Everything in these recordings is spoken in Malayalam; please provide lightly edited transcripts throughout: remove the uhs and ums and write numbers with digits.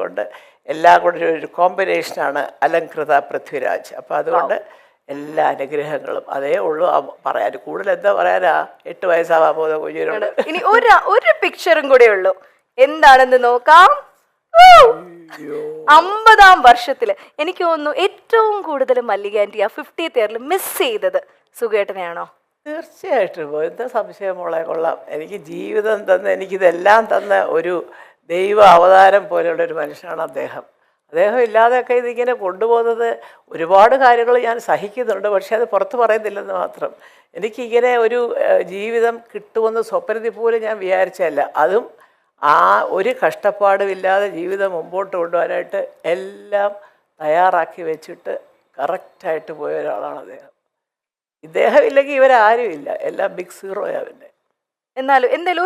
കൊണ്ട് എല്ലാം കൂടെ ഒരു കോമ്പിനേഷനാണ് അലങ്കൃത പൃഥ്വിരാജ്. അപ്പോൾ അതുകൊണ്ട് എല്ലാ അനുഗ്രഹങ്ങളും അതേ ഉള്ളൂ പറയാൻ. കൂടുതൽ എന്താ പറയാനാ, 8 വയസ്സാവാൻ പോകുന്ന കുഞ്ഞിനോട്. ഇനി ഒരു പിക്ചറും കൂടെ ഉള്ളൂ, എന്താണെന്ന് നോക്കാം. 50-ാം വർഷത്തില് എനിക്ക് തോന്നുന്നു ഏറ്റവും കൂടുതൽ മല്ലിക ആന്റി ആ 50th ഇയറിൽ മിസ് ചെയ്തത് സുഖേട്ടനെയാണോ? തീർച്ചയായിട്ടും. എന്താ സംശയമോളെ, കൊള്ളാം. എനിക്ക് ജീവിതം തന്ന, എനിക്കിതെല്ലാം തന്ന ഒരു ദൈവ അവതാരം പോലെയുള്ളൊരു മനുഷ്യനാണ് അദ്ദേഹം. അദ്ദേഹം ഇല്ലാതെയൊക്കെ ഇതിങ്ങനെ കൊണ്ടുപോകുന്നത് ഒരുപാട് കാര്യങ്ങൾ ഞാൻ സഹിക്കുന്നുണ്ട്, പക്ഷെ അത് പുറത്ത് പറയുന്നില്ലെന്ന് മാത്രം. എനിക്കിങ്ങനെ ഒരു ജീവിതം കിട്ടുമെന്ന് സ്വപ്നത്തിൽ പോലും ഞാൻ വിചാരിച്ചതല്ല. അതും ആ ഒരു കഷ്ടപ്പാടുമില്ലാതെ ജീവിതം മുമ്പോട്ട് കൊണ്ടുപോകാനായിട്ട് എല്ലാം തയ്യാറാക്കി വെച്ചിട്ട് കറക്റ്റായിട്ട് പോയ ഒരാളാണ് അദ്ദേഹം. ഇദ്ദേഹം ഇല്ലെങ്കിൽ ഇവരാരും ഇല്ല, എല്ലാം ബിഗ് സീറോയാ. പിന്നെ എന്നാലും എന്തായാലും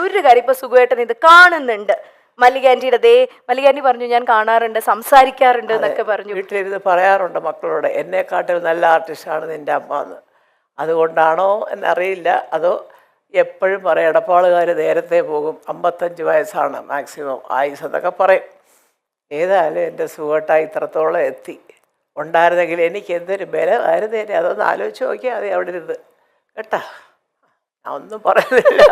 ഒരു കാര്യം ഇപ്പൊ സുഖേട്ടൻ ഇത് കാണുന്നുണ്ട്. മല്ലികാന്റിയുടെ മല്ലികാന്റി പറഞ്ഞു ഞാൻ കാണാറുണ്ട്, സംസാരിക്കാറുണ്ട് എന്നൊക്കെ പറഞ്ഞു. വീട്ടിലിരുന്ന് പറയാറുണ്ട് മക്കളോട്, എന്നെക്കാട്ടിൽ നല്ല ആർട്ടിസ്റ്റാണ് നിൻ്റെ അമ്മ എന്ന്. അതുകൊണ്ടാണോ എന്നറിയില്ല, അതോ എപ്പോഴും പറയും എടപ്പാളുകാർ നേരത്തെ പോകും, 55 വയസ്സാണ് മാക്സിമം ആയുസ് എന്നൊക്കെ പറയും. ഏതായാലും എൻ്റെ സുഖേട്ടായി ഇത്രത്തോളം എത്തി ഉണ്ടായിരുന്നെങ്കിൽ എനിക്ക് എന്തൊരു ബലമായിരുന്നു തന്നെ. അതൊന്ന് ആലോചിച്ച് നോക്കിയാൽ മതി അവിടെ ഇരുന്ന് കേട്ടാ. ഞാൻ ഒന്നും പറയുന്നില്ല.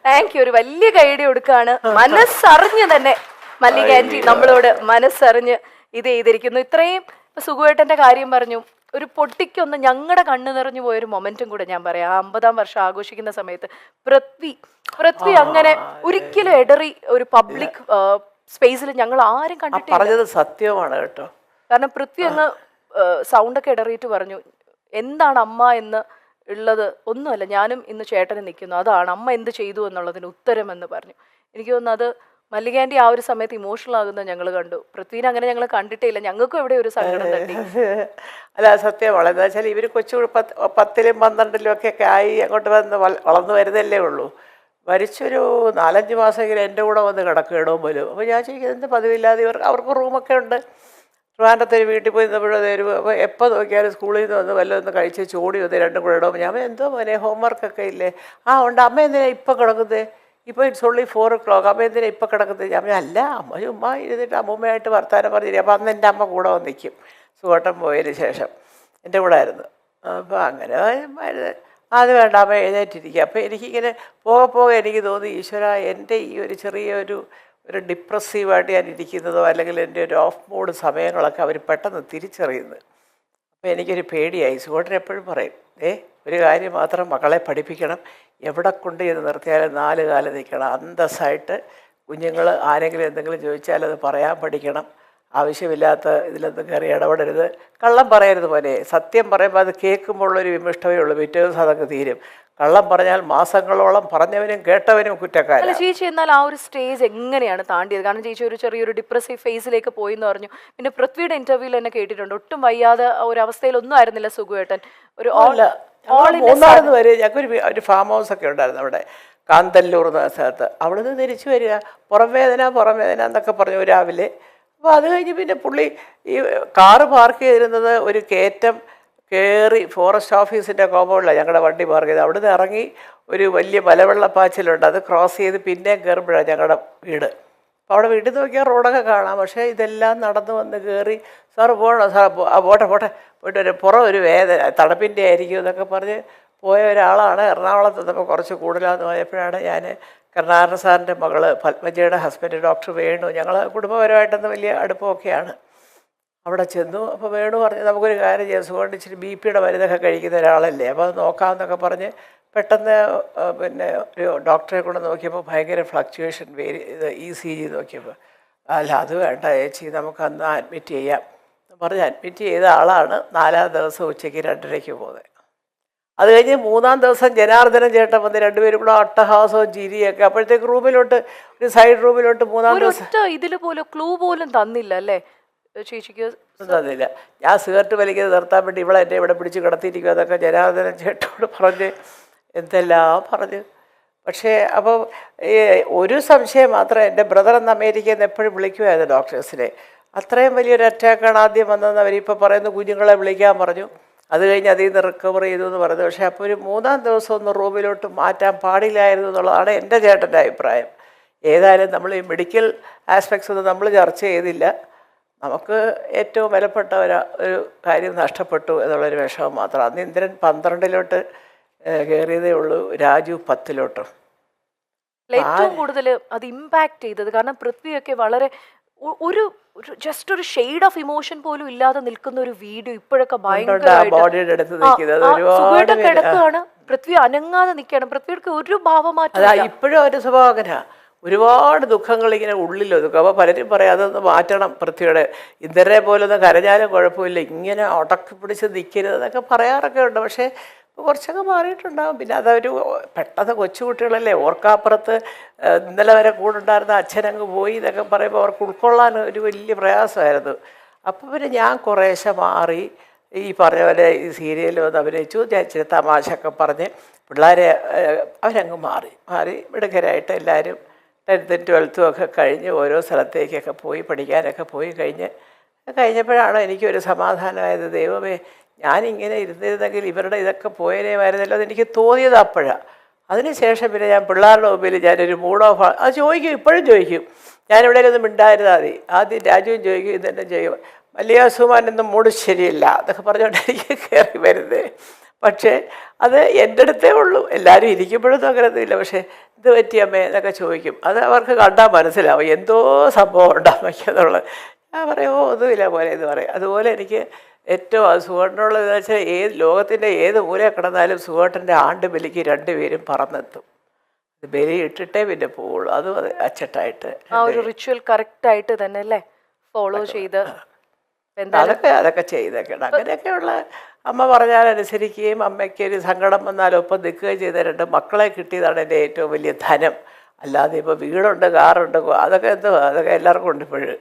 Thank you. ഒരു വലിയ കൈയടി കൊടുക്കുകയാണ്. മനസ്സറിഞ്ഞ് തന്നെ മല്ലിക ആന്റി നമ്മളോട് മനസ്സറിഞ്ഞ് ഇത് ചെയ്തിരിക്കുന്നു. ഇത്രയും സുഖുവേട്ടൻ്റെ കാര്യം പറഞ്ഞു, ഒരു പൊട്ടിക്കൊന്ന് ഞങ്ങളുടെ കണ്ണ് നിറഞ്ഞു പോയൊരു മൊമെന്റും കൂടെ ഞാൻ പറയാം. 50-ാം വർഷം ആഘോഷിക്കുന്ന സമയത്ത് പൃഥ്വി അങ്ങനെ ഒരിക്കലും എടറി ഒരു പബ്ലിക് സ്പേസിൽ ഞങ്ങൾ ആരും കണ്ടിട്ടില്ല. പറഞ്ഞത് സത്യമാണ് കേട്ടോ. കാരണം പൃഥ്വി അങ്ങ് സൗണ്ടൊക്കെ ഇടറിയിട്ട് പറഞ്ഞു, എന്താണ് അമ്മ എന്ന് ഉള്ളത് ഒന്നുമല്ല, ഞാനും ഇന്ന് ചേട്ടന് നിൽക്കുന്നു, അതാണ് അമ്മ എന്ത് ചെയ്തു എന്നുള്ളതിന് ഉത്തരമെന്ന് പറഞ്ഞു. എനിക്ക് തോന്നുന്നു അത് മല്ലികാന്റി ആ ഒരു സമയത്ത് ഇമോഷണൽ ആകുന്നത് ഞങ്ങൾ കണ്ടു. പൃഥ്വിനെ അങ്ങനെ ഞങ്ങൾ കണ്ടിട്ടില്ല. ഞങ്ങൾക്കും എവിടെ ഒരു സങ്കടം തട്ടി. അല്ല, സത്യമാണ്. എന്താ വെച്ചാൽ ഇവർ കൊച്ചു 10ലും 12ലും ഒക്കെ ആയി അങ്ങോട്ട് വന്ന് വളർന്നു വരുന്നല്ലേ ഉള്ളൂ. മരിച്ചൊരു 4-5 മാസമെങ്കിലും എൻ്റെ കൂടെ വന്ന് കിടക്കുകയിടവും പോലും. അപ്പോൾ ഞാൻ ചോദിക്കുന്നത് എന്ത് പതിവില്ലാതെ അവർക്ക് റൂമൊക്കെ ഉണ്ട്. ട്രിവാൻഡ്രത്തൊരു വീട്ടിൽ പോയി അപ്പോൾ എപ്പോൾ നോക്കിയാലും സ്കൂളിൽ നിന്ന് വന്ന് വല്ലതൊന്ന് കഴിച്ച് ചോടി വന്ന് രണ്ടും കൂടെ ഇടുമ്പോൾ ഞാൻ എന്തോ മോനെ ഹോംവർക്കൊക്കെ ഇല്ലേ? ഉണ്ട്. അമ്മ എന്തിനാ ഇപ്പം കിടക്കുന്നത്? ഇപ്പോൾ ഇറ്റ്സ് ഓൺലി 4 o'clock. അമ്മ എന്തിനാ ഇപ്പം കിടക്കുന്നത്? ഞാൻ അല്ല, അമ്മ ചുമ്മാ ഇരുന്നിട്ട് അമ്മൂമ്മയായിട്ട് വർത്താനം പറഞ്ഞിരിക്കും. അപ്പോൾ അന്ന് എൻ്റെ അമ്മ കൂടെ വന്ന് നിൽക്കും. സുഖേട്ടൻ പോയതിന് ശേഷം എൻ്റെ കൂടെ ആയിരുന്നു. അപ്പോൾ അങ്ങനെ അത് വേണ്ട, അമ്മ എഴുന്നേറ്റിരിക്കുക. അപ്പോൾ എനിക്കിങ്ങനെ പോകെ എനിക്ക് തോന്നി, ഈശ്വര, എൻ്റെ ഈ ഒരു ചെറിയൊരു ഡിപ്രസീവായിട്ട് ഞാൻ ഇരിക്കുന്നതോ അല്ലെങ്കിൽ എൻ്റെ ഒരു ഓഫ് മൂഡ് സമയങ്ങളൊക്കെ അവർ പെട്ടെന്ന് തിരിച്ചറിയുന്നത്. അപ്പോൾ എനിക്കൊരു പേടിയായി. സുഖേട്ടൻ എപ്പോഴും പറയും, ഒരു കാര്യം മാത്രം, മക്കളെ പഠിപ്പിക്കണം, എവിടെ കൊണ്ട് ചെന്ന് നിർത്തിയാലും 4 കാലം നിൽക്കണം, അന്തസ്സായിട്ട്. കുഞ്ഞുങ്ങൾ ആരെങ്കിലും എന്തെങ്കിലും ചോദിച്ചാൽ അത് പറയാൻ പഠിക്കണം, ആവശ്യമില്ലാത്ത ഇതിലൊന്നും കയറി ഇടപെടരുത്, കള്ളം പറയരുത്. പോലെ സത്യം പറയുമ്പോൾ അത് കേൾക്കുമ്പോഴുള്ളൊരു വിമിഷ്ടമേ ഉള്ളൂ, പിറ്റേ ദിവസം അതൊക്കെ തീരും. കള്ളം പറഞ്ഞാൽ മാസങ്ങളോളം പറഞ്ഞവനും കേട്ടവനും കുറ്റക്കാരൻ. അല്ല ചേച്ചി, എന്നാൽ ആ ഒരു സ്റ്റേജ് എങ്ങനെയാണ് താണ്ടിയത്? കാരണം ചേച്ചി ഒരു ചെറിയൊരു ഡിപ്രസീവ് ഫേസിലേക്ക് പോയി എന്ന് പറഞ്ഞു. പിന്നെ പൃഥ്വിയുടെ ഇന്റർവ്യൂവിൽ തന്നെ കേട്ടിട്ടുണ്ട്, ഒട്ടും വയ്യാതെ ഒരു അവസ്ഥയിലൊന്നും ആയിരുന്നില്ല സുഖുവേട്ടൻ. ഒരു മൂന്നാറിന്ന് വരെ ഞങ്ങൾക്ക് ഒരു ഫാം ഹൗസ് ഒക്കെ ഉണ്ടായിരുന്നു അവിടെ കാന്തല്ലൂർ എന്ന സ്ഥലത്ത്. അവിടെ നിന്ന് തിരിച്ചു വരിക, പുറം വേദന എന്നൊക്കെ പറഞ്ഞു രാവിലെ. അപ്പോൾ അത് കഴിഞ്ഞ് പിന്നെ പുള്ളി ഈ കാറ് പാർക്ക് ചെയ്തിരുന്നത് ഒരു കയറ്റം കയറി ഫോറസ്റ്റ് ഓഫീസിൻ്റെ കോമ്പൗണ്ടിലാണ് ഞങ്ങളുടെ വണ്ടി പാർക്ക് ചെയ്ത്. അവിടെ നിന്ന് ഇറങ്ങി ഒരു വലിയ മലവെള്ളപ്പാച്ചിലുണ്ട്, അത് ക്രോസ് ചെയ്ത് പിന്നെ കയറുമ്പോഴാണ് ഞങ്ങളുടെ വീട്. അപ്പോൾ അവിടെ വീട്ടിൽ നോക്കിയാൽ റോഡൊക്കെ കാണാം. പക്ഷേ ഇതെല്ലാം നടന്നു വന്ന് കയറി, സാറ് പോകണം, സാർ പോട്ടെ പോയിട്ട് പുറം ഒരു വേദന, തണുപ്പിൻ്റെ ആയിരിക്കും എന്നൊക്കെ പറഞ്ഞ് പോയ ഒരാളാണ്. എറണാകുളത്ത് നിന്നപ്പോൾ കുറച്ച് കൂടുതലാണെന്ന് പോയപ്പോഴാണ് ഞാൻ കരുണാകരൻ സാറിൻ്റെ മകൾ പത്മജയുടെ ഹസ്ബൻഡ് ഡോക്ടർ വേണു, ഞങ്ങൾ കുടുംബപരമായിട്ടൊന്ന് വലിയ അടുപ്പമൊക്കെയാണ്, അവിടെ ചെന്നു. അപ്പോൾ വേണു പറഞ്ഞ് നമുക്കൊരു കാര്യം ചെയ്യാം, സുഖം ഇച്ചിരി BP യുടെ മരുന്നൊക്കെ കഴിക്കുന്ന ഒരാളല്ലേ, അപ്പോൾ അത് നോക്കാമെന്നൊക്കെ പറഞ്ഞ് പെട്ടെന്ന് പിന്നെ ഒരു ഡോക്ടറെ കൊണ്ട് നോക്കിയപ്പോൾ ഭയങ്കര ഫ്ലക്ച്വേഷൻ, ECG നോക്കിയപ്പോൾ, അല്ല അത് വേണ്ട ചേച്ചി, നമുക്കന്ന് അഡ്മിറ്റ് ചെയ്യാം പറഞ്ഞ് അഡ്മിറ്റ് ചെയ്ത ആളാണ്. 4-ാം ദിവസം ഉച്ചയ്ക്ക് 2:30 പോകുന്നത്. അത് കഴിഞ്ഞ് 3-ാം ദിവസം ജനാർദ്ദനൻ ചേട്ടൻ വന്ന് രണ്ടുപേരും കൂടെ അട്ടഹാസവും ചിരിയൊക്കെ. അപ്പോഴത്തേക്ക് റൂമിലോട്ട്, ഒരു സൈഡ് റൂമിലോട്ട് 3-ാം ദിവസം ഇതിൽ പോലും ക്ലൂ പോലും തന്നില്ല അല്ലേ ചേച്ചിക്ക്? തന്നില്ല. ഞാൻ സിഗരറ്റ് വലിക്കുന്നത് നിർത്താൻ വേണ്ടി എന്നെ ഇവിടെ പിടിച്ച് കിടത്തിയിരിക്കും അതൊക്കെ ജനാർദ്ദനൻ ചേട്ടനോട് പറഞ്ഞ് എന്തെല്ലാം പറഞ്ഞു. പക്ഷേ അപ്പോൾ ഒരു സംശയം മാത്രം, എൻ്റെ ബ്രദർ എന്ന് അമേരിക്കയിൽ നിന്ന് എപ്പോഴും വിളിക്കുമായിരുന്നു ഡോക്ടേഴ്സിനെ. അത്രയും വലിയൊരു അറ്റാക്കാണ് ആദ്യം വന്നതെന്ന് അവരിപ്പോൾ പറയുന്നു. കുഞ്ഞുങ്ങളെ വിളിക്കാൻ പറഞ്ഞു, അത് കഴിഞ്ഞ് അതിൽ നിന്ന് റിക്കവർ ചെയ്തു എന്ന് പറഞ്ഞു. പക്ഷേ അപ്പോൾ ഒരു 3-ാം ദിവസം ഒന്ന് റൂമിലോട്ട് മാറ്റാൻ പാടില്ലായിരുന്നു എന്നുള്ളതാണ് എൻ്റെ ചേട്ടൻ്റെ അഭിപ്രായം. ഏതായാലും നമ്മൾ ഈ മെഡിക്കൽ ആസ്പെക്ട്സ് ഒന്നും നമ്മൾ ചർച്ച ചെയ്തില്ല. നമുക്ക് ഏറ്റവും വിലപ്പെട്ട ഒരു കാര്യം നഷ്ടപ്പെട്ടു എന്നുള്ളൊരു വിഷമം മാത്രം. അന്ന് ഇന്ദ്രൻ 12 കയറിയതേ ഉള്ളൂ, രാജു 10. ഏറ്റവും കൂടുതൽ അത് ഇമ്പാക്ട് ചെയ്തത് കാരണം പൃഥ്വിയൊക്കെ വളരെ ഒരു ജസ്റ്റ് ഒരു ഷെയ്ഡ് ഓഫ് ഇമോഷൻ പോലും ഇല്ലാതെ നിൽക്കുന്ന ഒരു വീഡിയോ ഇപ്പോഴൊക്കെ ബോഡിയുടെ അടുത്ത് നിൽക്കുന്നത് സുഖമായിട്ട് കിടക്കുകയാണ്, പൃഥ്വി അനങ്ങാതെ നിൽക്കുകയാണ്, പൃഥ്വിയുടെ ഒരു ഭാവമാറ്റം. ഇപ്പോഴും ഒരു സ്വഭാവം അങ്ങനെയാ. ഒരുപാട് ദുഃഖങ്ങൾ ഇങ്ങനെ ഉള്ളിലൊതുക്കും. അപ്പോൾ പലരും പറയും അതൊന്ന് മാറ്റണം, പൃഥ്വിയുടെ ഇന്ദ്രനെ പോലൊന്നും കരഞ്ഞാലും കുഴപ്പമില്ല, ഇങ്ങനെ ഉടക്കി പിടിച്ച് നിൽക്കരുത് എന്നൊക്കെ പറയാറൊക്കെ ഉണ്ട്. പക്ഷേ കുറച്ചൊക്കെ മാറിയിട്ടുണ്ടാകും. പിന്നെ അതൊരു പെട്ടെന്ന് കൊച്ചുകുട്ടികളല്ലേ, ഓർക്കാപ്പുറത്ത് ഇന്നലെ വരെ കൂടെ ഉണ്ടായിരുന്ന അച്ഛനങ്ങ് പോയി എന്നൊക്കെ പറയുമ്പോൾ അവർക്ക് ഉൾക്കൊള്ളാൻ ഒരു വലിയ പ്രയാസമായിരുന്നു. അപ്പോൾ പിന്നെ ഞാൻ കുറേശ്ശെ മാറി ഈ പറഞ്ഞ പോലെ ഈ സീരിയലിൽ വന്ന് അഭിനയിച്ചു. ഞാൻ ഇച്ചിരി തമാശയൊക്കെ പറഞ്ഞ് പിള്ളേരെ അവരങ്ങ് മാറി മിടുക്കരായിട്ട് എല്ലാവരും 10th 12th ഒക്കെ കഴിഞ്ഞ് ഓരോ സ്ഥലത്തേക്കൊക്കെ പോയി പഠിക്കാനൊക്കെ പോയി കഴിഞ്ഞപ്പോഴാണ് എനിക്കൊരു സമാധാനമായത്. ദൈവമേ, ഞാനിങ്ങനെ ഇരുന്നിരുന്നെങ്കിൽ ഇവരുടെ ഇതൊക്കെ പോയനേമായിരുന്നല്ലോ എന്നെനിക്ക് തോന്നിയത് അപ്പോഴാണ്. അതിനുശേഷം പിന്നെ ഞാൻ പിള്ളേരുടെ മുമ്പിൽ ഞാനൊരു മൂഡ് ഓഫ് അത് ചോദിക്കും, ഇപ്പോഴും ചോദിക്കും. ഞാനിവിടെ ഒന്നും മിണ്ടായിരുന്നാൽ മതി. ആദ്യം രാജുവും ചോദിക്കും, ഇതെന്നെ ചെയ്യും, വലിയ സുമാനൊന്നും മൂഡ് ശരിയില്ല എന്നൊക്കെ പറഞ്ഞുകൊണ്ട് എനിക്ക് കയറി വരുന്നത്. പക്ഷേ അത് എൻ്റെ അടുത്തേ ഉള്ളൂ, എല്ലാവരും ഇരിക്കുമ്പോഴൊന്നും അങ്ങനെയൊന്നുമില്ല. പക്ഷേ ഇത് പറ്റിയമ്മേ എന്നൊക്കെ ചോദിക്കും. അത് അവർക്ക് കണ്ടാൽ മനസ്സിലാവും എന്തോ സംഭവം ഉണ്ട് അമ്മയ്ക്കെന്നുള്ളത്. ഞാൻ പറയും ഒന്നുമില്ല പോലെ എന്ന് പറയും. അതുപോലെ എനിക്ക് ഏറ്റവും സുഖേട്ടനുള്ളതെന്ന് വെച്ചാൽ ലോകത്തിൻ്റെ ഏത് മൂലയിൽ കിടന്നാലും സുഖേട്ടൻ്റെ ആണ്ട് ബലിക്ക് 2 പേരും പറന്നെത്തും. ബലി ഇട്ടിട്ടേ പിന്നെ പോവുള്ളൂ. അതും അത് അച്ചട്ടായിട്ട് ആ ഒരു റിച്വൽ കറക്റ്റായിട്ട് തന്നെ അല്ലേ ഫോളോ ചെയ്ത് അതൊക്കെ ചെയ്തൊക്കെയാണ്. അങ്ങനെയൊക്കെയുള്ള അമ്മ പറഞ്ഞാൽ അനുസരിക്കുകയും അമ്മയ്ക്ക് ഒരു സങ്കടം വന്നാൽ ഒപ്പം നിൽക്കുകയും ചെയ്ത 2 മക്കളെ കിട്ടിയതാണ് എൻ്റെ ഏറ്റവും വലിയ ധനം. അല്ലാതെ ഇപ്പോൾ വീടുണ്ട്, കാറുണ്ട്, അതൊക്കെ എന്തോ അതൊക്കെ എല്ലാവർക്കും ഉണ്ട് ഇപ്പോഴും.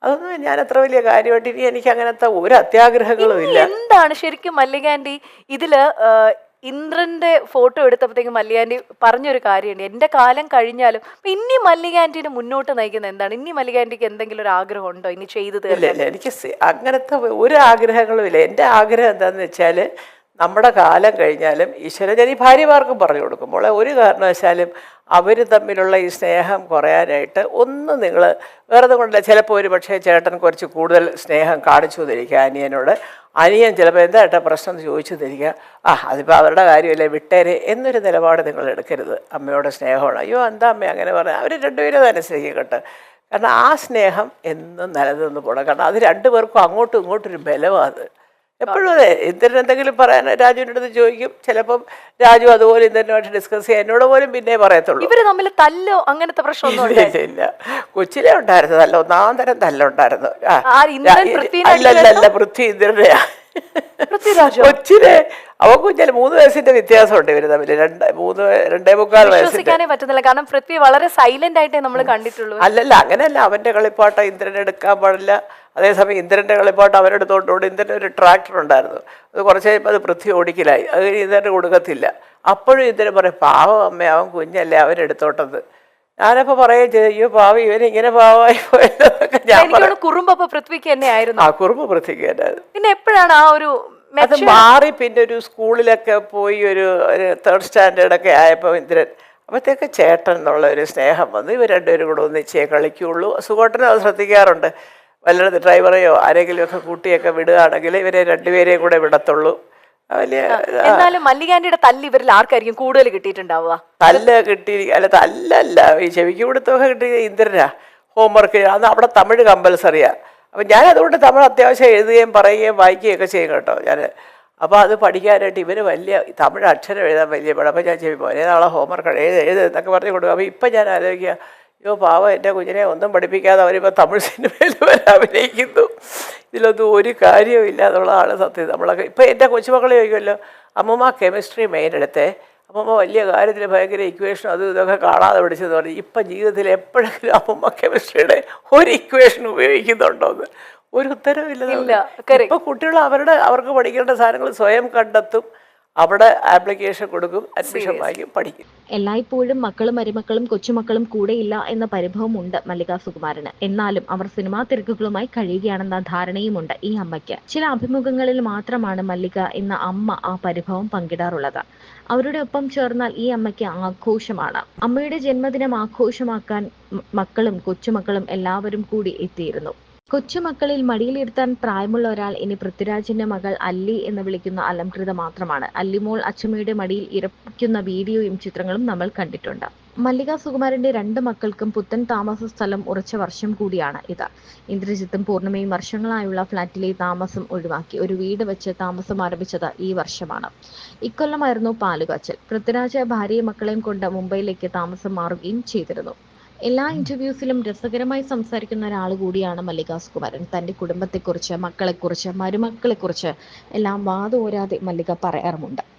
അതൊന്നും ഞാൻ അത്ര വലിയ കാര്യമായിട്ട് ഇനി എനിക്ക് അങ്ങനത്തെ ഒരു അത്യാഗ്രഹങ്ങളും ഇല്ല. എന്താണ് ശരിക്കും മല്ലിക ആൻറ്റി ഇതില് ഇന്ദ്രന്റെ ഫോട്ടോ എടുത്തപ്പോഴത്തേക്കും മല്ലിക ആൻറ്റി പറഞ്ഞൊരു കാര്യമുണ്ട്, എൻ്റെ കാലം കഴിഞ്ഞാലും ഇനി മല്ലിക ആൻറ്റീനെ മുന്നോട്ട് നയിക്കുന്നത് എന്താണ്? ഇനി മല്ലിക ആൻറ്റിക്ക് എന്തെങ്കിലും ഒരു ആഗ്രഹം ഉണ്ടോ ഇനി ചെയ്തു ഇല്ല, എനിക്ക് അങ്ങനത്തെ ഒരു ആഗ്രഹങ്ങളും ഇല്ല. എൻ്റെ ആഗ്രഹം എന്താണെന്ന് വെച്ചാൽ നമ്മുടെ കാലം കഴിഞ്ഞാലും ഈശ്വരൻ ഞാൻ ഈ ഭാര്യമാർക്കും പറഞ്ഞു കൊടുക്കുമ്പോൾ ഒരു കാരണവശാലും അവർ തമ്മിലുള്ള ഈ സ്നേഹം കുറയാനായിട്ട് ഒന്നും നിങ്ങൾ വേറെ കൊണ്ടില്ല. ചിലപ്പോൾ ഒരു പക്ഷേ ചേട്ടൻ കുറച്ച് കൂടുതൽ സ്നേഹം കാണിച്ചു തന്നിരിക്കുക അനിയനോട്, അനിയൻ ചിലപ്പോൾ എന്താ ഏട്ടാ പ്രശ്നം എന്ന് ചോദിച്ചു തരിക, അതിപ്പോൾ അവരുടെ കാര്യമല്ലേ വിട്ടേരെ എന്നൊരു നിലപാട് നിങ്ങൾ എടുക്കരുത്. അമ്മയോട് സ്നേഹമാണ്, അയ്യോ എന്താ അമ്മ അങ്ങനെ പറഞ്ഞാൽ അവർ 2 പേരും അനുസരിക്കും കേട്ടോ. കാരണം ആ സ്നേഹം എന്നും നിലനിന്ന് പോകണം. കാരണം അത് 2 പേർക്കും അങ്ങോട്ടും ഇങ്ങോട്ടൊരു ബലമാണ്. അത് എപ്പോഴും അതെ. ഇന്ദ്രൻ എന്തെങ്കിലും പറയാൻ രാജുവിൻ്റെ അടുത്ത് ചോദിക്കും, ചിലപ്പം രാജു അതുപോലെ ഇന്ദ്രനുമായിട്ട് ഡിസ്കസ് ചെയ്യാൻ എന്നോട് പോലും പിന്നെ പറയത്തുള്ളൂ. ഇവര് തമ്മിൽ തല്ലോ അങ്ങനത്തെ പ്രശ്നമൊന്നും ഇല്ല. കൊച്ചിലെ ഉണ്ടായിരുന്നു തല്ല, ഒന്നാം തരം തല്ലുണ്ടായിരുന്നു. അല്ല പൃഥ്വി ഇന്ദ്രനെയാ. കൊച്ചിലെ അവ കുഞ്ഞാല് 3 വയസ്സിന്റെ വ്യത്യാസമുണ്ട് ഇവര് തമ്മിൽ. 2-3-2.25 വയസ്സിനെ പറ്റുന്നില്ല. കാരണം പൃഥ്വി വളരെ സൈലന്റ് ആയിട്ടേ നമ്മൾ കണ്ടിട്ടുള്ളൂ. അല്ലല്ല അങ്ങനെയല്ല. അവന്റെ കളിപ്പാട്ടം ഇന്ദ്രൻ എടുക്കാൻ പാടില്ല. അതേസമയം ഇന്ദ്രന്റെ കളിപ്പാട്ടം അവരെടുത്തോണ്ട് ഇന്ദ്രൻ ഒരു ട്രാക്ടർ ഉണ്ടായിരുന്നു, അത് കുറച്ച് കഴിയുമ്പോൾ അത് പൃഥ്വി ഓടിക്കലായി. അത് ഇന്ദ്രന് കൊടുക്കത്തില്ല. അപ്പോഴും ഇന്ദ്രൻ പറയും, പാവം അമ്മ, അവൻ കുഞ്ഞല്ലേ, അവരെടുത്തോട്ടത്. ഞാനപ്പോ പറയുകയും ചെയ്തു, അയ്യോ പാവ ഇവൻ ഇങ്ങനെ പാവമായി പോയതൊക്കെ. ഞാൻ കുറുമ്പ് പൃഥ്വിക്ക് തന്നെ ആയിരുന്നു. കുറുമ്പ് പൃഥ്വിക്ക് തന്നെ. പിന്നെ എപ്പോഴാണ് ആ ഒരു അത് മാറി? പിന്നെ ഒരു സ്കൂളിലൊക്കെ പോയി ഒരു 3rd സ്റ്റാൻഡേർഡൊക്കെ ആയപ്പോൾ ഇന്ദ്രൻ അപ്പോഴത്തേക്ക് ചേട്ടൻ എന്നുള്ള ഒരു സ്നേഹം വന്നു. ഇവർ 2 പേരും കൂടെ ഒന്നിച്ചേ കളിക്കുകയുള്ളൂ. സുഖേട്ടനും അത് ശ്രദ്ധിക്കാറുണ്ട്. വല്ലത് ഡ്രൈവറെയോ ആരെങ്കിലും ഒക്കെ കൂട്ടിയൊക്കെ വിടുകയാണെങ്കിൽ ഇവരെ 2 പേരെയും കൂടെ വിടത്തുള്ളൂ. എന്നാലും മല്ലിക ആന്റിയുടെ തല്ല് ഇവരിൽ ആർക്കായിരിക്കും കൂടുതൽ കിട്ടിയിട്ടുണ്ടാവുക? തല്ല് തല്ലല്ല, ഈ ചെവിക്ക് കൊടുത്തൊക്കെ കിട്ടിയ ഇന്ദ്രനാ. ഹോംവർക്ക് അന്ന് അവിടെ തമിഴ് കമ്പൽസറിയാ. അപ്പം ഞാൻ അതുകൊണ്ട് തമിഴ് അത്യാവശ്യം എഴുതുകയും പറയുകയും വായിക്കുകയൊക്കെ ചെയ്യും കേട്ടോ ഞാൻ. അപ്പോൾ അത് പഠിക്കാനായിട്ട് ഇവന് വലിയ തമിഴ് അക്ഷരം എഴുതാൻ വലിയ പാടാണ്. അപ്പോൾ ഞാൻ ചെവി പോലെ നാളെ ഹോംവർക്ക് എഴുത് എന്നൊക്കെ പറഞ്ഞ് കൊടുക്കും. അപ്പോൾ ഇപ്പം ഞാൻ ആലോചിക്കുക, അയ്യോ പാവം എൻ്റെ കുഞ്ഞിനെ ഒന്നും പഠിപ്പിക്കാതെ അവരിപ്പോൾ തമിഴ് സിനിമയിൽ വരെ അഭിനയിക്കുന്നു. ഇതിലൊന്നും ഒരു കാര്യവും ഇല്ല എന്നുള്ളതാണ് സത്യം. നമ്മളൊക്കെ ഇപ്പം എൻ്റെ കൊച്ചുമക്കളെ ചോദിക്കുമല്ലോ, അമ്മമ്മ കെമിസ്ട്രി മെയിൻ എടുത്തേ, അമ്മമ്മ വലിയ കാര്യത്തിൽ ഭയങ്കര ഇക്വേഷൻ അതും ഇതൊക്കെ കാണാതെ പഠിച്ചെന്ന് പറഞ്ഞു. ഇപ്പം ജീവിതത്തിൽ എപ്പോഴെങ്കിലും അമ്മമ്മ കെമിസ്ട്രിയുടെ ഒരു ഇക്വേഷൻ ഉപയോഗിക്കുന്നുണ്ടോ എന്ന് ഒരു ഉത്തരവില്ല. ഇപ്പോൾ കുട്ടികൾ അവർക്ക് പഠിക്കേണ്ട സാധനങ്ങൾ സ്വയം കണ്ടെത്തും. അവിടെ ആപ്ലിക്കേഷൻ കൊടുക്കും, അഡ്മിഷൻ വാങ്ങിക്കും, പഠിക്കും. എല്ലായ്പ്പോഴും മക്കളും മരുമക്കളും കൊച്ചുമക്കളും കൂടെയില്ല എന്ന പരിഭവമുണ്ട് മല്ലിക സുകുമാരന്. എന്നാലും അവർ സിനിമാ തിരക്കുകളുമായി കഴിയുകയാണെന്ന ധാരണയുമുണ്ട് ഈ അമ്മയ്ക്ക്. ചില അഭിമുഖങ്ങളിൽ മാത്രമാണ് മല്ലിക എന്ന അമ്മ ആ പരിഭവം പങ്കിടാറുള്ളത്. അവരുടെ ഒപ്പം ചേർന്നാൽ ഈ അമ്മയ്ക്ക് ആഘോഷമാണ്. അമ്മയുടെ ജന്മദിനം ആഘോഷമാക്കാൻ മക്കളും കൊച്ചുമക്കളും എല്ലാവരും കൂടി എത്തിയിരുന്നു. കൊച്ചുമക്കളിൽ മടിയിലിരുത്താൻ പ്രായമുള്ള ഒരാൾ ഇനി പൃഥ്വിരാജിന്റെ മകൾ അല്ലി എന്ന് വിളിക്കുന്ന അലംകൃത മാത്രമാണ്. അല്ലിമോൾ അച്ചമ്മയുടെ മടിയിൽ ഇരിക്കുന്ന വീഡിയോയും ചിത്രങ്ങളും നമ്മൾ കണ്ടിട്ടുണ്ട്. മല്ലിക സുകുമാരന്റെ 2 മക്കൾക്കും പുത്തൻ താമസ സ്ഥലം ഉറച്ച വർഷം കൂടിയാണ് ഇത്. ഇന്ദ്രജിത്തും പൂർണിമയും വർഷങ്ങളായുള്ള ഫ്ളാറ്റിലെ താമസം ഒഴിവാക്കി ഒരു വീട് വെച്ച് താമസം ആരംഭിച്ചത് ഈ വർഷമാണ്. ഇക്കൊല്ലമായിരുന്നു പാലുകാച്ചൽ. പൃഥ്വിരാജ് ഭാര്യയും മക്കളെയും കൊണ്ട് മുംബൈയിലേക്ക് താമസം മാറുകയും ചെയ്തിരുന്നു. എല്ലാ ഇന്റർവ്യൂസിലും രസകരമായി സംസാരിക്കുന്ന ഒരാൾ കൂടിയാണ് മല്ലിക സുകുമാരൻ. തന്റെ കുടുംബത്തെക്കുറിച്ച്, മക്കളെക്കുറിച്ച്, മരുമക്കളെക്കുറിച്ച് എല്ലാം വാതോരാതെ മല്ലിക പറയാറുമുണ്ട്.